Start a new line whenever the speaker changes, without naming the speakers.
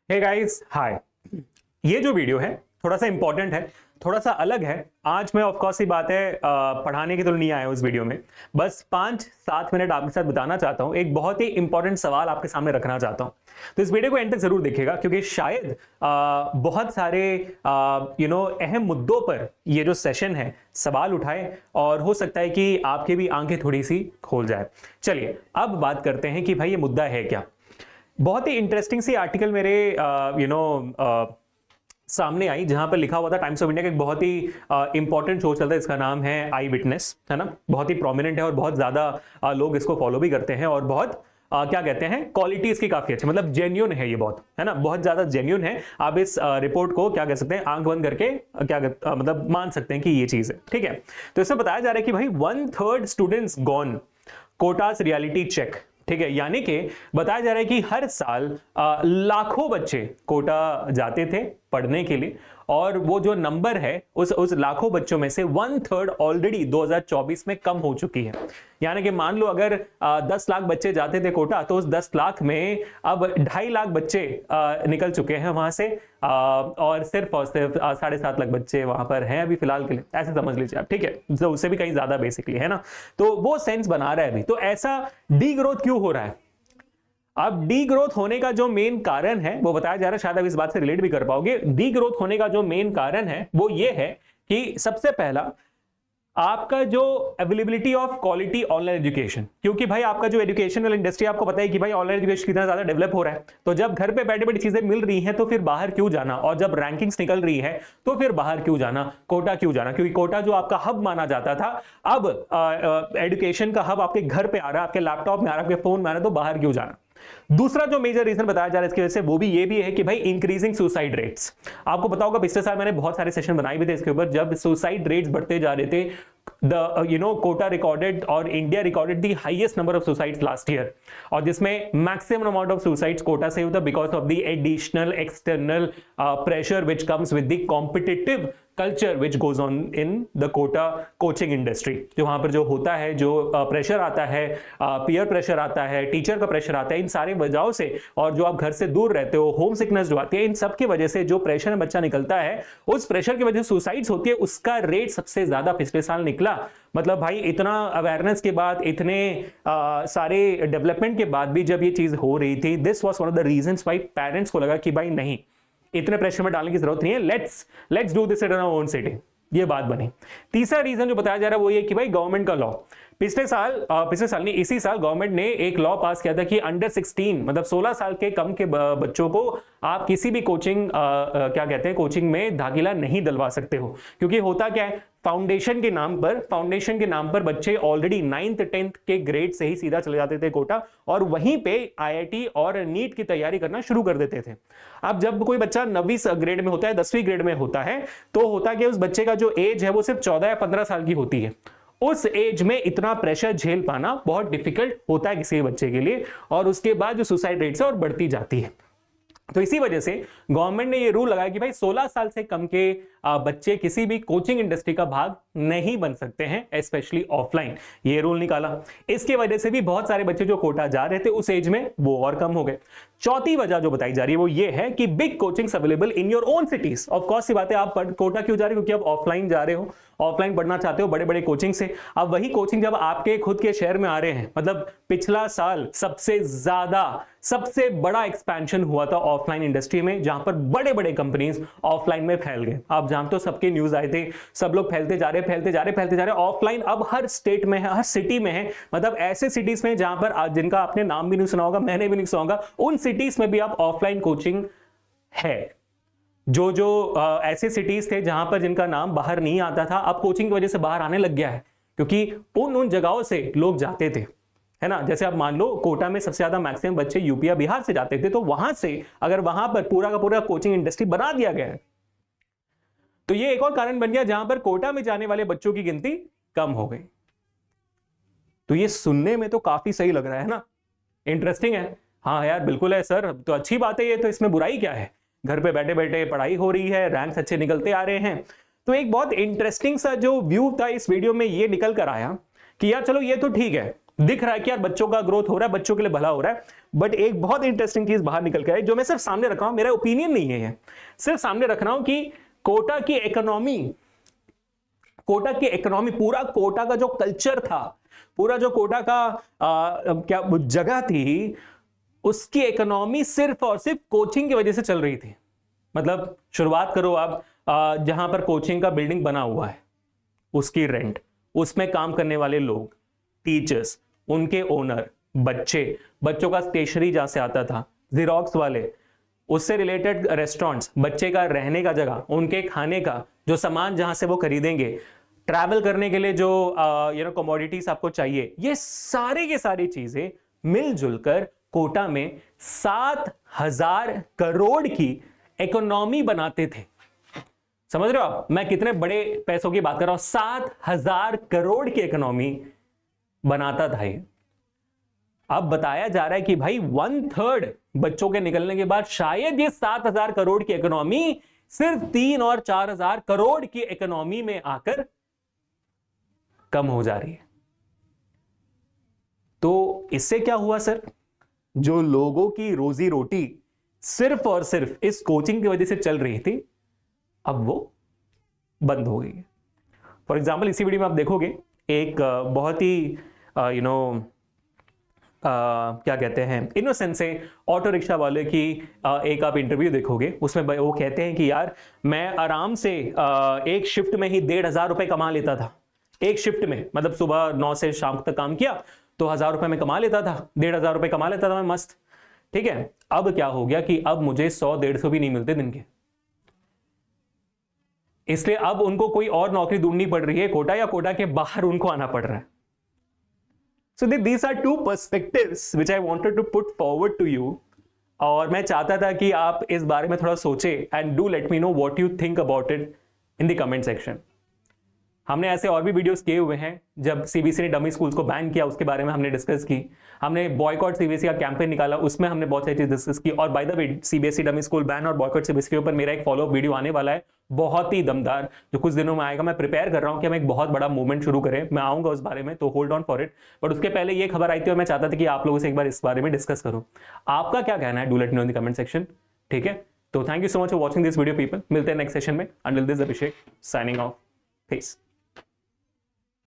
Hey guys hi. ये जो video है थोड़ा सा इंपॉर्टेंट है, थोड़ा सा अलग है। आज मैं ऑफ कोर्स ही बात है पढ़ाने की तो नहीं आया हूं इस वीडियो में। बस 5-7 मिनट आपके साथ बिताना चाहता हूं, एक बहुत ही इंपॉर्टेंट सवाल आपके सामने रखना चाहता हूं। तो इस वीडियो को एंड तक जरूर देखिएगा क्योंकि शायद बहुत सारे अहम मुद्दों पर ये जो सेशन है सवाल उठाए और हो सकता है कि आपकी भी आंखें थोड़ी सी खोल जाए। चलिए अब बात करते हैं कि भाई ये मुद्दा है क्या। बहुत ही इंटरेस्टिंग सी आर्टिकल मेरे सामने आई जहां पर लिखा हुआ था, टाइम्स ऑफ इंडिया का एक बहुत ही इंपॉर्टेंट शो चलता है, इसका नाम है आई विटनेस, है ना। बहुत ही प्रोमिनेंट है और बहुत ज्यादा लोग इसको फॉलो भी करते हैं और बहुत क्या कहते हैं, क्वालिटी इसकी काफी अच्छी, मतलब जेन्युइन है ये, बहुत है ना, बहुत ज्यादा जेन्युइन है। आप इस रिपोर्ट को क्या कह सकते हैं, आंख बंद करके मतलब मान सकते हैं कि ये चीज है, ठीक है। तो इसमें बताया जा रहा है कि भाई 1/3 students gone, Kota's reality check, ठीक है। यानी कि बताया जा रहा है कि हर साल लाखों बच्चे कोटा जाते थे पढ़ने के लिए और वो जो नंबर है उस लाखों बच्चों में से 1/3 ऑलरेडी 2024 में कम हो चुकी है। यानी कि मान लो अगर 10 लाख बच्चे जाते थे कोटा तो उस 10 लाख में अब 2.5 लाख बच्चे निकल चुके हैं वहां से और सिर्फ 7.5 लाख बच्चे वहां पर हैं अभी फिलहाल के लिए, ऐसे समझ लीजिए आप, ठीक है। तो उससे भी कहीं ज्यादा बेसिकली, है ना। तो वो सेंस बना रहा है अभी। तो ऐसा डी ग्रोथ क्यों हो रहा है? अब डी ग्रोथ होने का जो मेन कारण है वो बताया जा रहा है, शायद आप इस बात से रिलेट भी कर पाओगे। डी ग्रोथ होने का जो मेन कारण है वो ये है कि सबसे पहला आपका जो availability of quality online education, क्योंकि भाई आपका जो एजुकेशनल इंडस्ट्री आपको पता है कि भाई ऑनलाइन एजुकेशन कितना ज्यादा डेवलप हो रहा है। तो जब घर पे बैठे बैठे चीजें मिल रही हैं तो फिर बाहर क्यों जाना, और जब रैंकिंग्स निकल रही है तो फिर बाहर क्यों जाना, कोटा क्यों जाना, क्योंकि कोटा जो आपका हब माना जाता था अब एजुकेशन का हब आपके घर पे आ रहा है, आपके लैपटॉप में आ रहा है, आपके फोन में आ रहा है, तो बाहर क्यों जाना। दूसरा जो मेजर रीजन बताया जा रहा है इसकी वजह से वो भी ये भी है कि भाई इंक्रीजिंग सुसाइड रेट्स। आपको पता होगा पिछले साल मैंने बहुत सारे सेशन बनाए भी थे इसके ऊपर, जब सुसाइड रेट्स बढ़ते जा रहे थे। कोटा रिकॉर्डेड और India recorded the highest number of suicides last year, और जिसमें maximum amount of suicides Kota से होता because of the additional external pressure which comes with the competitive culture which goes on in the Kota coaching industry. जो वहां पर जो होता है, जो प्रेशर आता है, पीयर प्रेशर आता है, टीचर का प्रेशर आता है, इन सारे वजहों से, और जो आप घर से दूर रहते हो, होम सिकनेस जो आती है, इन सब की वजह से जो प्रेशर में बच्चा निकलता है, उस प्रेशर की वजह से सुसाइड्स होती है, उसका रेट सबसे ज्यादा पिछले साल निकला। मतलब भाई इतना अवेयरनेस के बाद, इतने सारे डेवलपमेंट के बाद भी जब ये चीज हो रही थी, this was one of the reasons Y parents को लगा कि भाई नहीं, इतने प्रेशर में डालने की जरूरत नहीं है, let's do this at our own city. ये बात बनी। तीसरा रीजन जो बताया जा रहा है वो ये कि भाई गवर्नमेंट का लॉ, पिछले साल नहीं, इसी साल गवर्नमेंट ने एक लॉ पास किया था कि अंडर 16 मतलब 16 साल के कम के बच्चों को आप किसी भी कोचिंग क्या कहते हैं, कोचिंग में दाखिला नहीं दिलवा सकते हो। क्योंकि होता क्या है, फाउंडेशन के नाम पर बच्चे ऑलरेडी 9th 10th के ग्रेड से ही सीधा चले जाते थे कोटा और वहीं पे आईआईटी और नीट की तैयारी करना शुरू कर देते थे। अब जब कोई बच्चा 9वीं ग्रेड में होता है, 10वीं ग्रेड में होता है, तो होता कि उस बच्चे का जो एज है वो सिर्फ 14 या 15 साल की होती है। उस एज में इतना प्रेशर झेल पाना बहुत डिफिकल्ट होता है किसी बच्चे के लिए, और उसके बाद जो सुसाइड रेट्स है और बढ़ती जाती है। तो इसी वजह से गवर्नमेंट ने ये रूल लगाया कि भाई 16 साल से कम के बच्चे किसी भी कोचिंग इंडस्ट्री का भाग नहीं बन सकते हैं, स्पेशली ऑफलाइन। ये रूल निकाला। इसके वजह से भी बहुत सारे बच्चे जो कोटा जा रहे थे उस एज में वो और कम हो गए। चौथी वजह जो बताई जा रही है वो ये है कि big coachings available in your own cities. Of course सी बात है, आप कोटा क्यों जा रहे हो, क्योंकि आप ऑफलाइन जा रहे हो, ऑफलाइन पढ़ना चाहते हो बड़े बड़े कोचिंग से। अब वही कोचिंग जब आपके खुद के शहर में आ रहे हैं, मतलब पिछला साल सबसे बड़ा एक्सपेंशन हुआ था ऑफलाइन इंडस्ट्री में, जहां पर बड़े बड़े कंपनीज ऑफलाइन में फैल गए। आप जानते हो, सबके न्यूज आए थे, सब लोग फैलते जा रहे ऑफलाइन। अब हर स्टेट में है, हर सिटी में है, मतलब ऐसे सिटीज में जहां पर जिनका आपने नाम भी नहीं सुना होगा, मैंने भी नहीं सुना होगा, उन सिटीज में भी आप ऑफलाइन कोचिंग है। जो ऐसे सिटीज थे जहां पर जिनका नाम बाहर नहीं आता था, अब कोचिंग की वजह से बाहर आने लग गया है, क्योंकि उन जगहों से लोग जाते थे, है ना। जैसे आप मान लो कोटा में सबसे ज्यादा मैक्सिमम बच्चे यूपी या बिहार से जाते थे, तो वहां से अगर वहां पर पूरा का पूरा कोचिंग इंडस्ट्री बना दिया गया है, तो ये एक और कारण बन गया जहां पर कोटा में जाने वाले बच्चों की गिनती कम हो गई। तो ये सुनने में तो काफी सही लग रहा है ना, इंटरेस्टिंग है। हाँ यार बिल्कुल है सर, तो अच्छी बात है ये, तो इसमें बुराई क्या है, घर पे बैठे बैठे पढ़ाई हो रही है, रैंक्स अच्छे निकलते आ रहे हैं। तो एक बहुत इंटरेस्टिंग सा जो व्यू था इस वीडियो में ये निकल कर आया कि यार चलो ये तो ठीक है, दिख रहा है कि यार बच्चों का ग्रोथ हो रहा है, बच्चों के लिए भला हो रहा है, बट एक बहुत इंटरेस्टिंग चीज बाहर निकल के आई, जो मैं सिर्फ सामने रख रहा हूं, मेरा ओपिनियन नहीं है, सिर्फ सामने रख रहा हूं कि कोटा की इकोनॉमी, पूरा कोटा का जो कल्चर था, पूरा जो कोटा का क्या जगह थी, उसकी इकोनॉमी सिर्फ और सिर्फ कोचिंग की वजह से चल रही थी। मतलब शुरुआत करो आप, जहां पर कोचिंग का बिल्डिंग बना हुआ है, उसकी रेंट, उसमें काम करने वाले लोग, टीचर्स, उनके ओनर, बच्चों का स्टेशनरी जहां से आता था, जेरोक्स वाले, उससे रिलेटेड रेस्टोरेंट्स, बच्चे का रहने का जगह, उनके खाने का जो सामान जहां से वो खरीदेंगे, ट्रैवल करने के लिए जो कमोडिटीज आपको चाहिए, ये सारी की सारी चीजें मिलजुल कर कोटा में 7,000 करोड़ की इकोनॉमी बनाते थे। समझ रहे हो आप मैं कितने बड़े पैसों की बात कर रहा हूं? 7,000 करोड़ की इकोनॉमी बनाता था ये। अब बताया जा रहा है कि भाई 1/3 बच्चों के निकलने के बाद शायद ये 7,000 करोड़ की इकोनॉमी सिर्फ 3 और 4,000 करोड़ की इकोनॉमी में आकर कम हो जा रही है। तो इससे क्या हुआ सर? जो लोगों की रोजी रोटी सिर्फ और सिर्फ इस कोचिंग की वजह से चल रही थी, अब वो बंद हो गई है। फॉर एग्जाम्पल इसी वीडियो में आप देखोगे एक बहुत ही क्या कहते हैं, इनोसेंट से ऑटो रिक्शा वाले की एक आप इंटरव्यू देखोगे, उसमें वो कहते हैं कि यार मैं आराम से एक शिफ्ट में ही 1,500 रुपए कमा लेता था। एक शिफ्ट में, मतलब सुबह 9 से शाम तक काम किया तो 1,000 रुपए में कमा लेता था, 1,500 रुपए कमा लेता था मैं मस्त। ठीक है, अब क्या हो गया कि अब मुझे 100-150 भी नहीं मिलते दिन के, इसलिए अब उनको कोई और नौकरी ढूंढनी पड़ रही है, कोटा या कोटा के बाहर उनको आना पड़ रहा है। So these are two perspectives which I wanted to put forward to you, और मैं चाहता था कि आप इस बारे में थोड़ा सोचे and do let me know what you think about it in the comment section। हमने ऐसे और भी वीडियोस किए हुए हैं, जब सीबीएसई ने डमी स्कूल्स को बैन किया उसके बारे में हमने डिस्कस की, हमने बॉयकॉट सीबीएसई का कैंपेन निकाला, उसमें हमने बहुत सारी चीज डिस्कस की। और by the way CBSE dummy school ban और बॉयकॉट सीबीएसई के ऊपर मेरा एक फॉलोअप वीडियो आने वाला है, बहुत ही दमदार, जो कुछ दिनों में आएगा। मैं प्रिपेयर कर रहा हूं कि हम एक बहुत बड़ा मूवमेंट शुरू करें, मैं आऊंगा उस बारे में, तो hold on for it. But उसके पहले ये खबर आई थी और मैं चाहता था कि आप लोगों से एक बार इस बारे में डिस्कस करूं। आपका क्या कहना है? Do let me know in the comment section. ठीक है, तो thank you so much for watching this video people. मिलते हैं नेक्स्ट सेशन में। Until this Abhishek signing off. Piece.